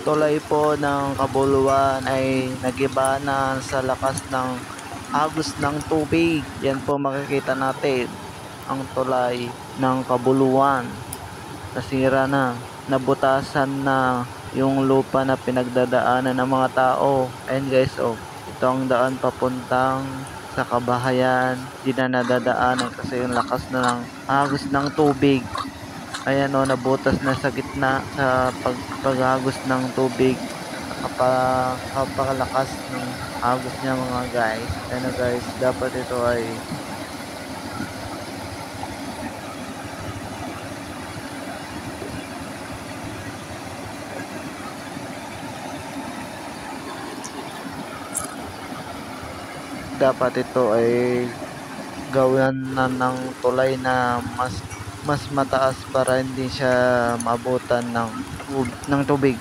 tulay po ng Kabuluan ay nagiba na sa lakas ng agos ng tubig. Yan po makikita natin ang tulay ng Kabuluan. Nasira na, nabutasan na yung lupa na pinagdadaanan ng mga tao. Ayan guys, oh, ito ang daan papuntang sa Kabahayan. Di na nadadaanan kasi yung lakas na ng agos ng tubig. Ayan o, nabutas na sa gitna sa paghagos ng tubig. Napakalakas ng agos niya mga guys. Ayan o guys, dapat ito ay gawan na ng tulay na mas mataas para hindi siya maabutan ng tubig.